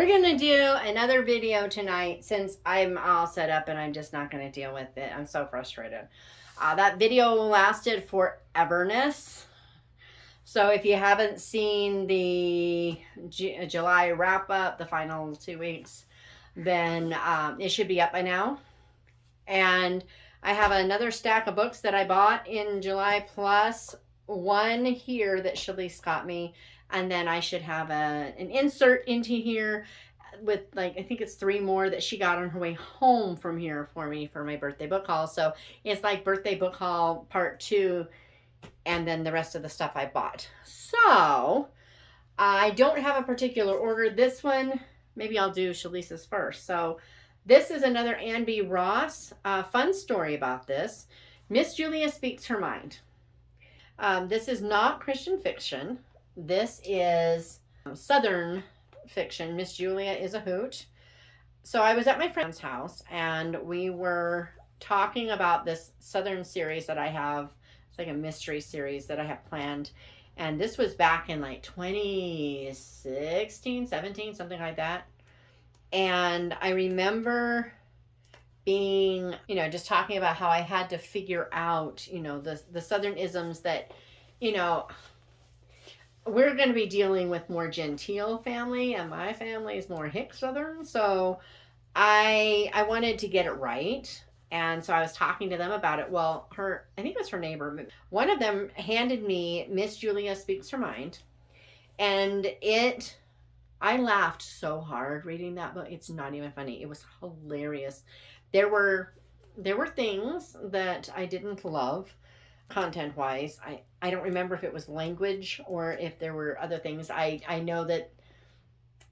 we're going to do another video tonight since I'm all set up and I'm just not going to deal with it. I'm so frustrated. That video lasted foreverness. So if you haven't seen the July wrap up, the final 2 weeks, then it should be up by now. And I have another stack of books that I bought in July, plus one here that Shalice got me. And then I should have an insert into here with, like, I think it's 3 more that she got on her way home from here for me for my birthday book haul. So it's like birthday book haul part 2, and then the rest of the stuff I bought. So I don't have a particular order. This one, maybe I'll do Shalice's first. So this is another Ann B. Ross. Fun story about this. Miss Julia Speaks Her Mind. This is not Christian fiction. This is Southern fiction. Miss Julia is a hoot. So I was at my friend's house and we were talking about this Southern series that I have. It's like a mystery series that I have planned. And this was back in like 2016, 17, something like that. And I remember being, just talking about how I had to figure out, the Southern isms that, we're going to be dealing with more genteel family, and my family is more hick Southern. So I wanted to get it right. And so I was talking to them about it. Well, I think it was her neighbor. One of them handed me Miss Julia Speaks Her Mind. And I laughed so hard reading that book. It's not even funny. It was hilarious. There were things that I didn't love content-wise. I don't remember if it was language or if there were other things. I know that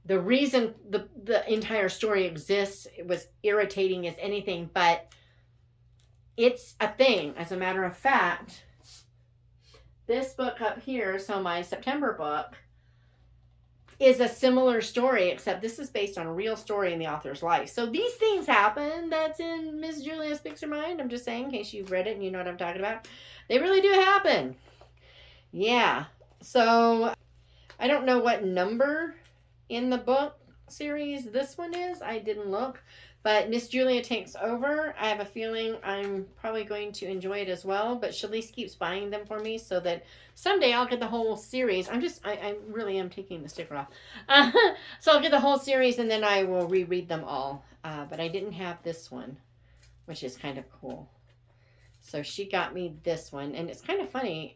the reason the entire story exists, it was irritating as anything, but it's a thing. As a matter of fact, this book up here, so my September book, is a similar story, except this is based on a real story in the author's life. So these things happen. That's in Miss Julia Speaks Her Mind. I'm just saying, in case you've read it and you know what I'm talking about. They really do happen. Yeah. So I don't know what number in the book series this one is. I didn't look. But Miss Julia takes over. I have a feeling I'm probably going to enjoy it as well. But Shalice keeps buying them for me so that someday I'll get the whole series. I really am taking the sticker off. So I'll get the whole series and then I will reread them all. But I didn't have this one, which is kind of cool. So she got me this one. And it's kind of funny.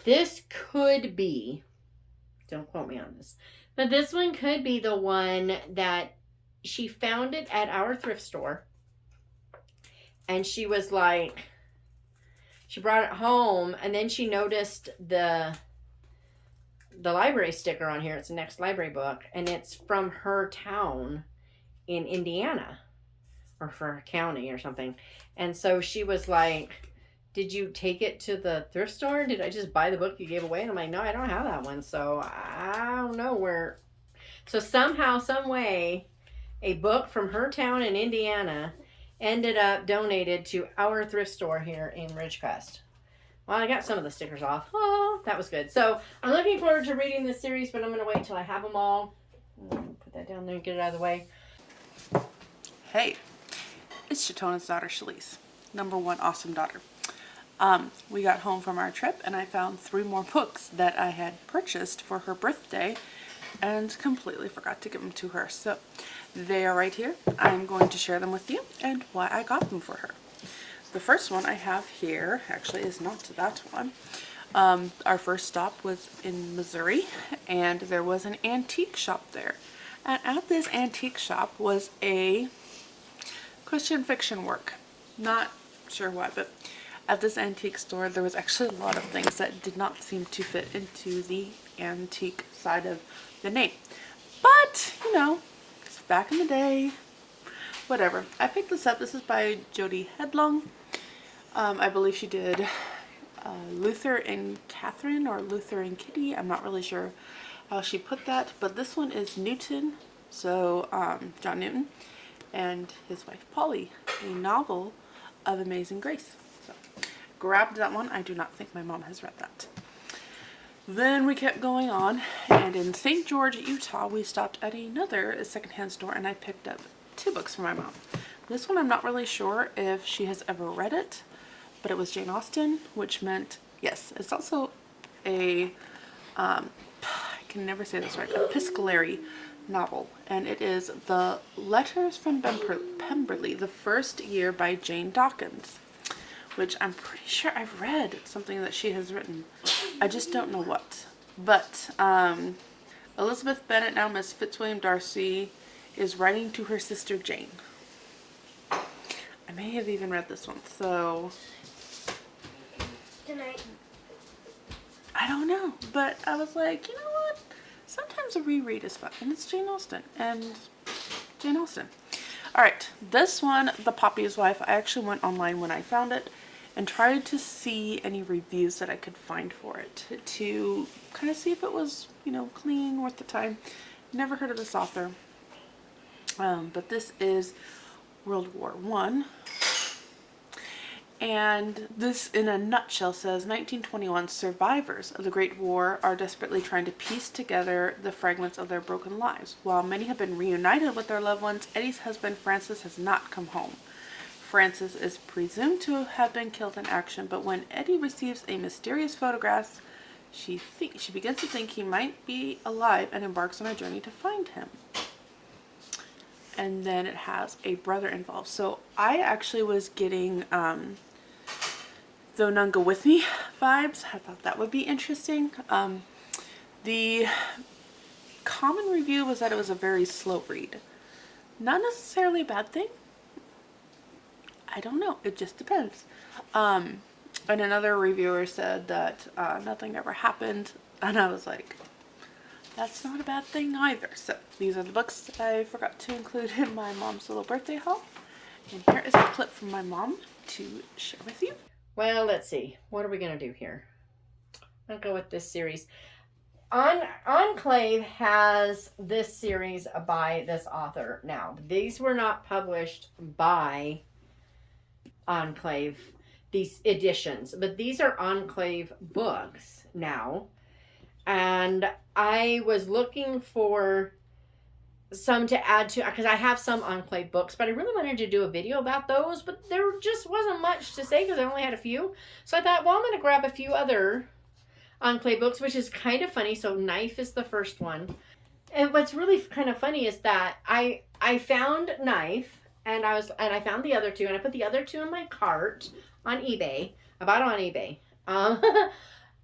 This could be, don't quote me on this, but this one could be the one that she found it at our thrift store. And she was like, she brought it home and then she noticed the library sticker on here. It's the next library book. And it's from her town in Indiana or for her county or something. And so she was like, did you take it to the thrift store? Did I just buy the book you gave away? And I'm like, no, I don't have that one. So I don't know where. So somehow, some way, a book from her town in Indiana ended up donated to our thrift store here in Ridgecrest. Well, I got some of the stickers off. Oh, that was good. So I'm looking forward to reading this series, but I'm going to wait till I have them all. Put that down there and get it out of the way. Hey, it's Chatona's daughter, Shalice. #1 awesome daughter. We got home from our trip and I found 3 more books that I had purchased for her birthday and completely forgot to give them to her. So they are right here. I'm going to share them with you and why I got them for her. The first one I have here actually is not that one. Our first stop was in Missouri and there was an antique shop there. And at this antique shop was a Christian fiction work. Not sure why, but at this antique store there was actually a lot of things that did not seem to fit into the antique side of the name. But, it's back in the day. Whatever. I picked this up. This is by Jodi Headlong. I believe she did Luther and Catherine or Luther and Kitty. I'm not really sure how she put that. But this one is Newton. So, John Newton and his wife Polly. A novel of Amazing Grace. So, grabbed that one. I do not think my mom has read that. Then we kept going on, and in St. George, Utah, we stopped at another secondhand store, and I picked up 2 books for my mom. This one I'm not really sure if she has ever read it, but it was Jane Austen, which meant, yes, it's also a, I can never say this right, epistolary novel, and it is The Letters from Pemberley, the first year by Jane Dawkins, which I'm pretty sure I've read something that she has written. I just don't know what. But Elizabeth Bennet, now Miss Fitzwilliam Darcy, is writing to her sister Jane. I may have even read this one, so Tonight. I don't know. But I was like, you know what? Sometimes a reread is fun, and it's Jane Austen. All right, this one, The Poppy's Wife, I actually went online when I found it and tried to see any reviews that I could find for it to kind of see if it was, you know, clean, worth the time. Never heard of this author, but this is World War I. And this, in a nutshell, says 1921 survivors of the Great War are desperately trying to piece together the fragments of their broken lives. While many have been reunited with their loved ones, Eddie's husband Francis has not come home. Francis is presumed to have been killed in action, but when Eddie receives a mysterious photograph, she begins to think he might be alive and embarks on a journey to find him. And then it has a brother involved. So I actually was getting Though None Go With Me vibes. I thought that would be interesting. The common review was that it was a very slow read. Not necessarily a bad thing. I don't know. It just depends. And another reviewer said that nothing ever happened. And I was like, that's not a bad thing either. So these are the books that I forgot to include in my mom's little birthday haul. And here is a clip from my mom to share with you. Well, let's see. What are we going to do here? I'll go with this series. Enclave has this series by this author. Now, these were not published by Enclave, these editions, but these are Enclave books now. And I was looking for some to add to, because I have some Enclave books, but I really wanted to do a video about those, but there just wasn't much to say because I only had a few. So I thought, well, I'm going to grab a few other Enclave books, which is kind of funny. So Knife is the first one. And what's really kind of funny is that I found Knife, and I found the other two, and I put the other two in my cart on eBay. I bought it on eBay.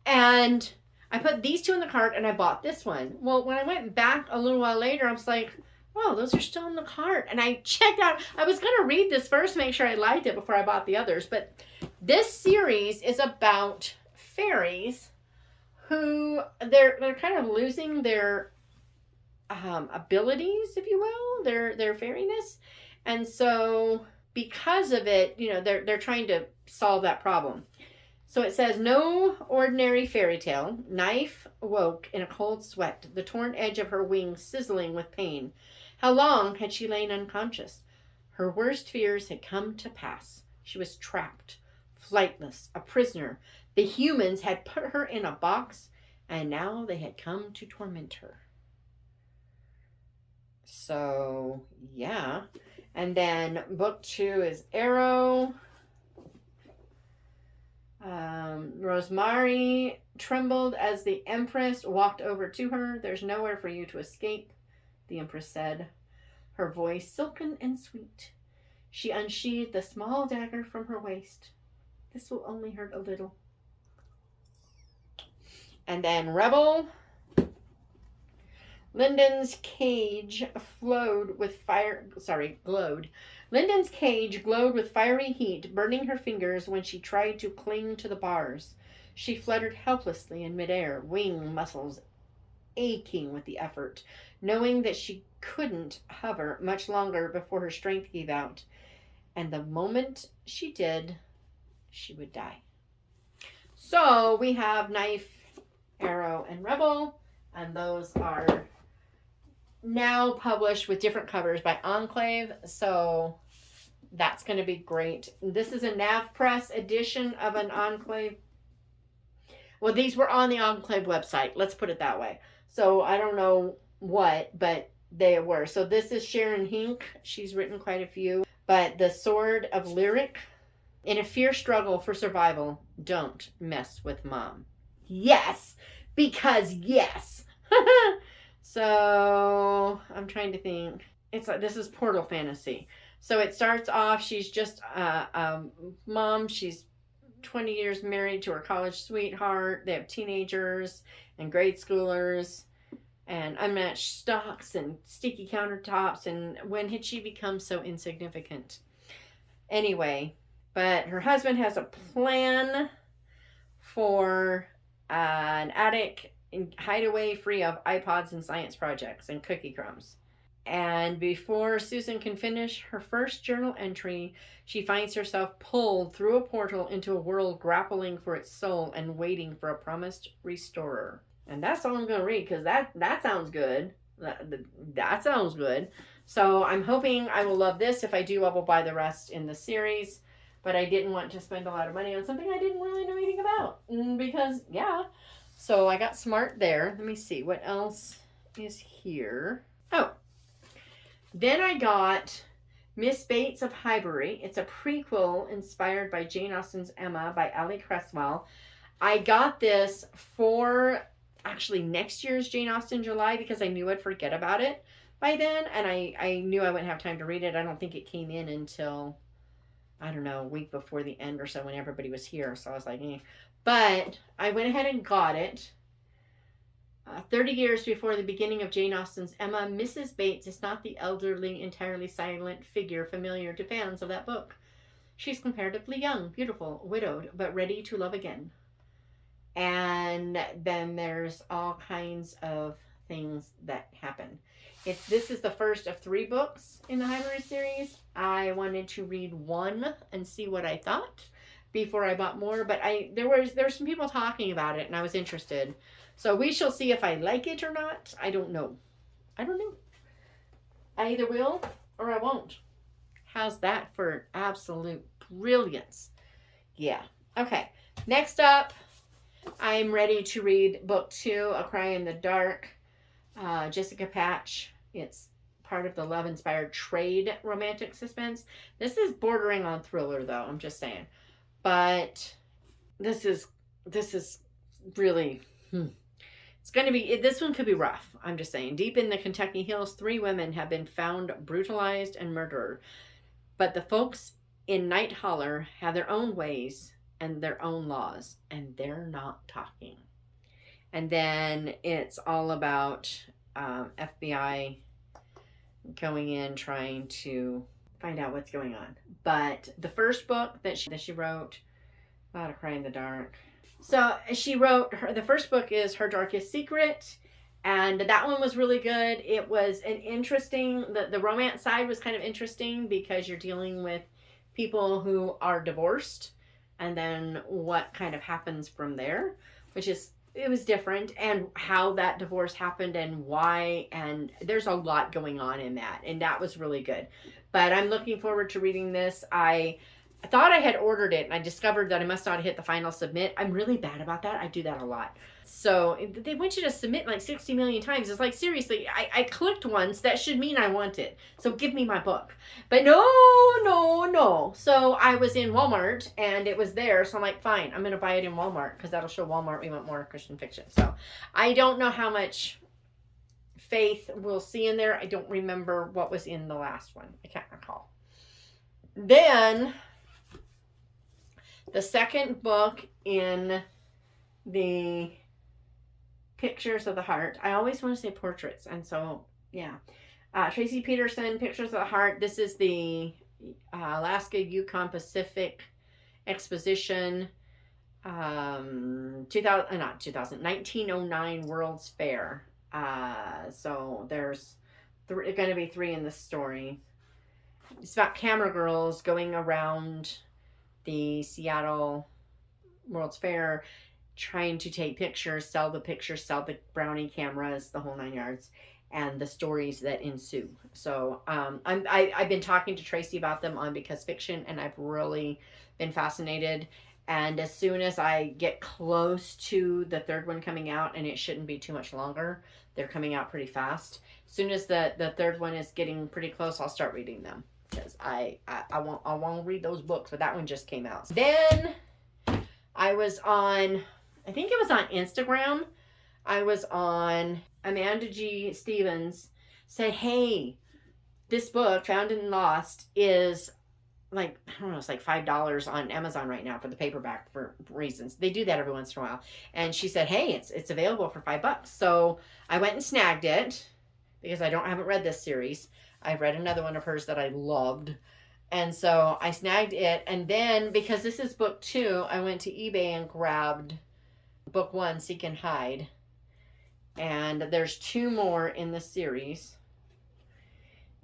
And I put these two in the cart, and I bought this one. Well, when I went back a little while later, I was like, oh, those are still in the cart. And I checked out. I was going to read this first, make sure I liked it before I bought the others. But this series is about fairies who, they're kind of losing their abilities, if you will, their fairiness. And so because of it, you know, they're trying to solve that problem. So it says, no ordinary fairy tale. Knife awoke in a cold sweat, the torn edge of her wing sizzling with pain. How long had she lain unconscious? Her worst fears had come to pass. She was trapped, flightless, a prisoner. The humans had put her in a box, and now they had come to torment her. So, yeah. And then book 2 is Arrow. Rosemary trembled as the Empress walked over to her. There's nowhere for you to escape, the Empress said, her voice silken and sweet. She unsheathed the small dagger from her waist. This will only hurt a little. And then Rebel. Lyndon's cage glowed with fiery heat, burning her fingers when she tried to cling to the bars. She fluttered helplessly in midair, wing muscles aching with the effort, knowing that she couldn't hover much longer before her strength gave out. And the moment she did, she would die. So we have Knife, Arrow, and Rebel, and those are now published with different covers by Enclave, so that's going to be great. This is a Nav Press edition of an Enclave Well, these were on the Enclave website. Let's put it that way. So I don't know what, but they were. So this is Sharon Hink. She's written quite a few. But The Sword of Lyric. In a fierce struggle for survival, don't mess with mom. Yes, because yes. So I'm trying to think. It's like this is Portal Fantasy. So it starts off. She's just mom. She's 20 years married to her college sweetheart. They have teenagers and grade schoolers and unmatched stocks and sticky countertops. And when had she become so insignificant? Anyway, but her husband has a plan for an attic hideaway free of iPods and science projects and cookie crumbs. And before Susan can finish her first journal entry, she finds herself pulled through a portal into a world grappling for its soul and waiting for a promised restorer. And that's all I'm going to read because that sounds good. That sounds good. So I'm hoping I will love this. If I do, I will buy the rest in the series. But I didn't want to spend a lot of money on something I didn't really know anything about. Because, yeah. So I got smart there. Let me see. What else is here? Oh. Then I got Miss Bates of Highbury. It's a prequel inspired by Jane Austen's Emma by Ali Cresswell. I got this for actually next year's Jane Austen July because I knew I'd forget about it by then. And I knew I wouldn't have time to read it. I don't think it came in until, I don't know, a week before the end or so when everybody was here. So I was like, eh. But I went ahead and got it. 30 years before the beginning of Jane Austen's Emma, Mrs. Bates is not the elderly, entirely silent figure familiar to fans of that book. She's comparatively young, beautiful, widowed, but ready to love again. And then there's all kinds of things that happen. This is the first of 3 books in the Highbury series. I wanted to read one and see what I thought before I bought more, but there were some people talking about it and I was interested. So we shall see if I like it or not. I don't know. I either will or I won't. How's that for absolute brilliance? Yeah. Okay. Next up, I'm ready to read book 2, A Cry in the Dark. Jessica Patch. It's part of the love-inspired trade romantic suspense. This is bordering on thriller, though. I'm just saying. But this is really... It's going to be, this one could be rough. I'm just saying. Deep in the Kentucky hills, 3 women have been found brutalized and murdered. But the folks in Night Holler have their own ways and their own laws, and they're not talking. And then it's all about FBI going in trying to find out what's going on. But the first book that she wrote, about A Cry in the Dark. So she wrote the first book is Her Darkest Secret, and that one was really good. It was an interesting, the romance side was kind of interesting because you're dealing with people who are divorced and then what kind of happens from there, it was different, and how that divorce happened and why, and there's a lot going on in that, and that was really good. But I'm looking forward to reading this. I thought I had ordered it and I discovered that I must not hit the final submit. I'm really bad about that. I do that a lot. So they want you to submit like 60 million times. It's like, seriously, I clicked once. That should mean I want it. So give me my book. But no. So I was in Walmart and it was there. So I'm like, fine, I'm going to buy it in Walmart because that'll show Walmart we want more Christian fiction. So I don't know how much faith we'll see in there. I don't remember what was in the last one. I can't recall. Then... the second book in the Pictures of the Heart. I always want to say portraits. And so, yeah. Tracy Peterson, Pictures of the Heart. This is the Alaska Yukon Pacific Exposition 1909 World's Fair. So there's going to be 3 in this story. It's about camera girls going around the Seattle World's Fair trying to take pictures, sell the brownie cameras, the whole 9 yards, and the stories that ensue. So I've been talking to Tracy about them on Because Fiction, and I've really been fascinated. And as soon as I get close to the third one coming out, and it shouldn't be too much longer, they're coming out pretty fast. As soon as the third one is getting pretty close, I'll start reading them because I won't read those books, but that one just came out. Then I was on, I think it was on Instagram. I was on Amanda G. Stevens said, hey, this book, Found and Lost, is like, I don't know, it's like $5 on Amazon right now for the paperback for reasons. They do that every once in a while. And she said, hey, it's available for $5. So I went and snagged it because I haven't read this series. I've read another one of hers that I loved. And so I snagged it. And then because this is book 2, I went to eBay and grabbed book 1, Seek and Hide. And there's 2 more in the series.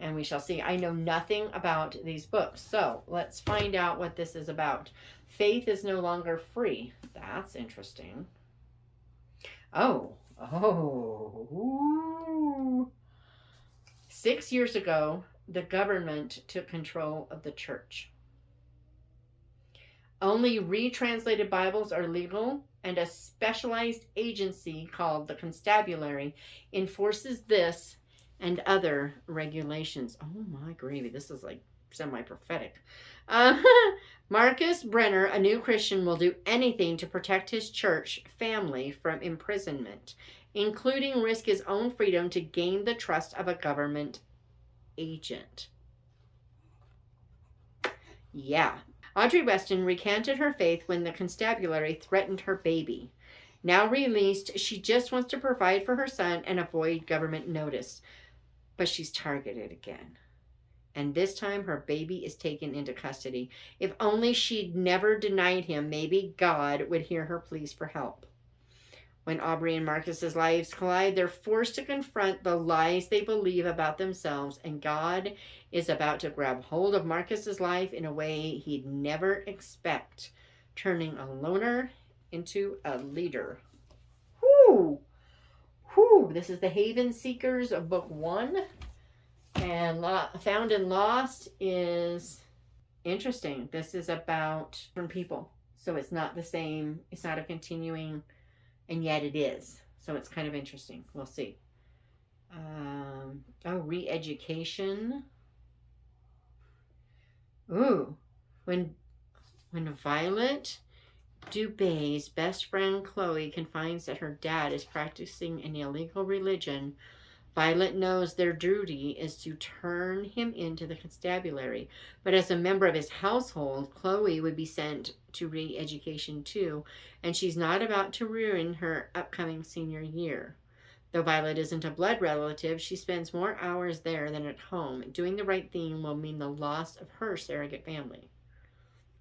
And we shall see. I know nothing about these books. So let's find out what this is about. Faith is no longer free. That's interesting. Oh. 6 years ago, the government took control of the church. Only retranslated Bibles are legal, and a specialized agency called the Constabulary enforces this and other regulations. Oh my gravy, this is like semi-prophetic. Marcus Brenner, a new Christian, will do anything to protect his church family from imprisonment, including risk his own freedom to gain the trust of a government agent. Yeah. Audrey Weston recanted her faith when the constabulary threatened her baby. Now released, she just wants to provide for her son and avoid government notice. But she's targeted again. And this time her baby is taken into custody. If only she'd never denied him, maybe God would hear her pleas for help. When Aubrey and Marcus's lives collide, they're forced to confront the lies they believe about themselves, and God is about to grab hold of Marcus's life in a way he'd never expect, turning a loner into a leader. Whoo! Whew, this is the Haven Seekers of Book 1. And Found and Lost is interesting. This is about different people. So it's not the same. It's not a continuing, and yet it is. So it's kind of interesting. We'll see. Re-education. Ooh. When Violet Dubé's best friend Chloe confides that her dad is practicing an illegal religion, Violet knows their duty is to turn him into the constabulary. But as a member of his household, Chloe would be sent to re-education too, and she's not about to ruin her upcoming senior year. Though Violet isn't a blood relative, she spends more hours there than at home. Doing the right thing will mean the loss of her surrogate family.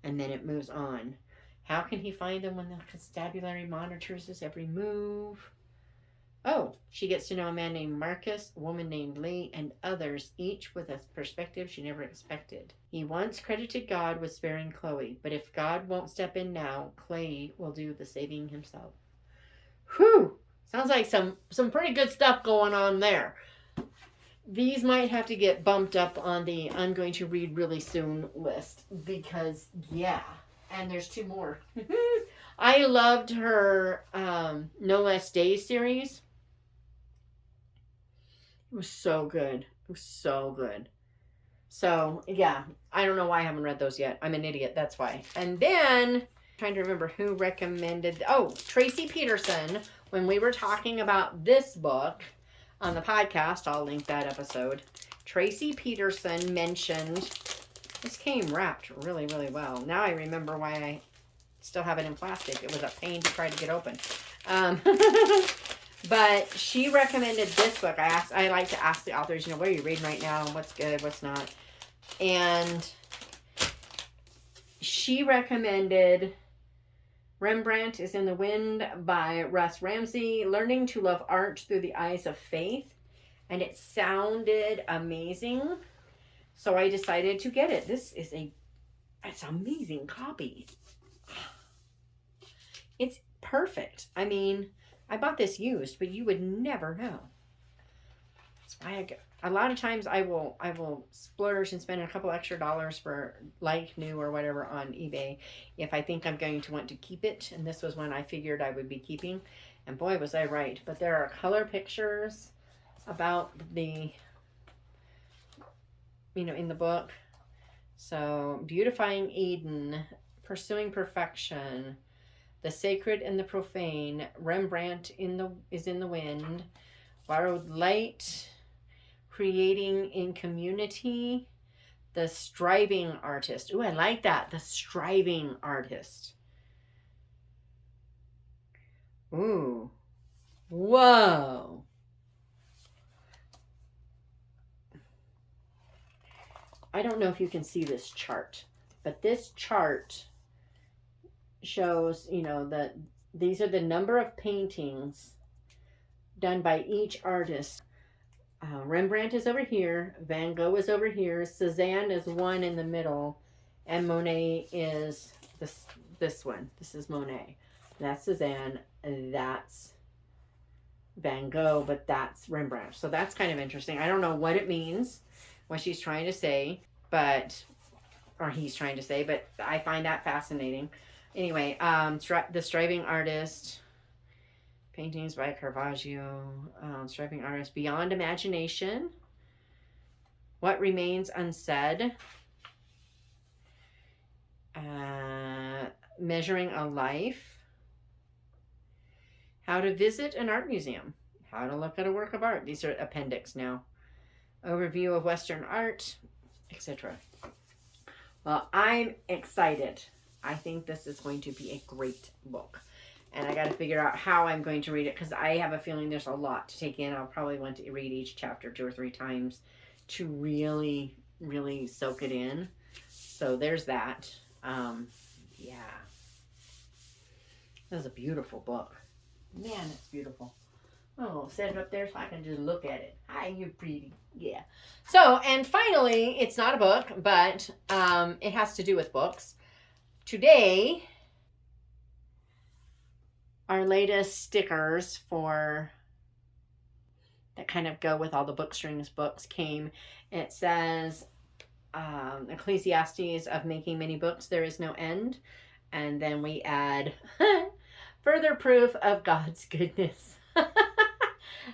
And then it moves on. How can he find them when the constabulary monitors his every move? Oh, she gets to know a man named Marcus, a woman named Lee, and others, each with a perspective she never expected. He once credited God with sparing Chloe, but if God won't step in now, Clay will do the saving himself. Whew! Sounds like some pretty good stuff going on there. These might have to get bumped up on the I'm going to read really soon list because, yeah. And there's 2 more. I loved her No Less Days series. It was so good. It was so good. So, yeah. I don't know why I haven't read those yet. I'm an idiot. That's why. And then, I'm trying to remember who recommended. Oh, Tracy Peterson. When we were talking about this book on the podcast, I'll link that episode. Tracy Peterson mentioned, this came wrapped really, really well. Now I remember why I still have it in plastic. It was a pain to try to get open. But she recommended this book. I like to ask the authors, what are you reading right now? What's good, what's not? And she recommended Rembrandt is in the Wind by Russ Ramsey, Learning to Love Art Through the Eyes of Faith. And it sounded amazing. So I decided to get it. It's an amazing copy. It's perfect. I bought this used, but you would never know. That's why a lot of times I will splurge and spend a couple extra dollars for like new or whatever on eBay if I think I'm going to want to keep it. And this was one I figured I would be keeping. And boy, was I right. But there are color pictures about the, in the book. So, beautifying Eden, pursuing perfection, the sacred and the profane, Rembrandt is in the wind, borrowed light, creating in community, the striving artist. Ooh, I like that. The striving artist. Ooh. Whoa. I don't know if you can see this chart, but this chart shows, that these are the number of paintings done by each artist. Rembrandt is over here, Van Gogh is over here, Cezanne is one in the middle, and Monet is this one. This is Monet. That's Cezanne. That's Van Gogh, but that's Rembrandt. So that's kind of interesting. I don't know what it means, what she's trying to say, or he's trying to say, but I find that fascinating. Anyway, the striving artist, paintings by Caravaggio, striving artist, beyond imagination, what remains unsaid, measuring a life, how to visit an art museum, how to look at a work of art. These are appendix now. Overview of Western art, etc. Well, I'm excited. I think this is going to be a great book. And I got to figure out how I'm going to read it because I have a feeling there's a lot to take in. I'll probably want to read each chapter 2 or 3 times to really, really soak it in. So there's that. Yeah. That was a beautiful book. Man, it's beautiful. Oh, set it up there so I can just look at it. Hi, you're pretty. Yeah. So, and finally, it's not a book, but it has to do with books. Today, our latest stickers that kind of go with all the Bookstrings books came. It says, Ecclesiastes of making many books, there is no end. And then we add further proof of God's goodness.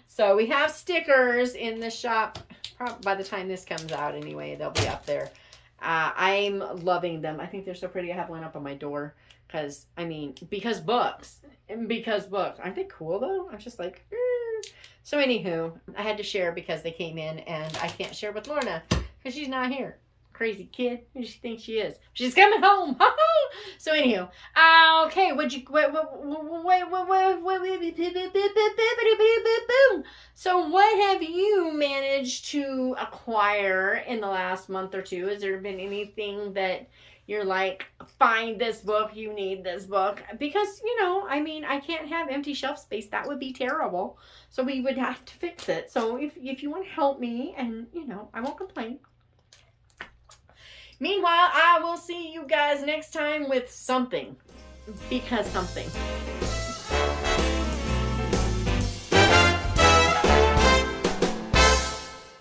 So we have stickers in the shop. Probably by the time this comes out anyway, they'll be up there. I'm loving them. I think they're so pretty. I have one up on my door because books. Aren't they cool though? I'm just like, So anywho, I had to share because they came in and I can't share with Lorna because she's not here. Crazy kid. Who does she think she is? She's coming home. So anywho, okay. So what have you managed to acquire in the last month or two? Has there been anything that you're like, find this book, you need this book? Because, I can't have empty shelf space. That would be terrible. So we would have to fix it. So if you want to help me, and, I won't complain. Meanwhile, I will see you guys next time with something. Because something.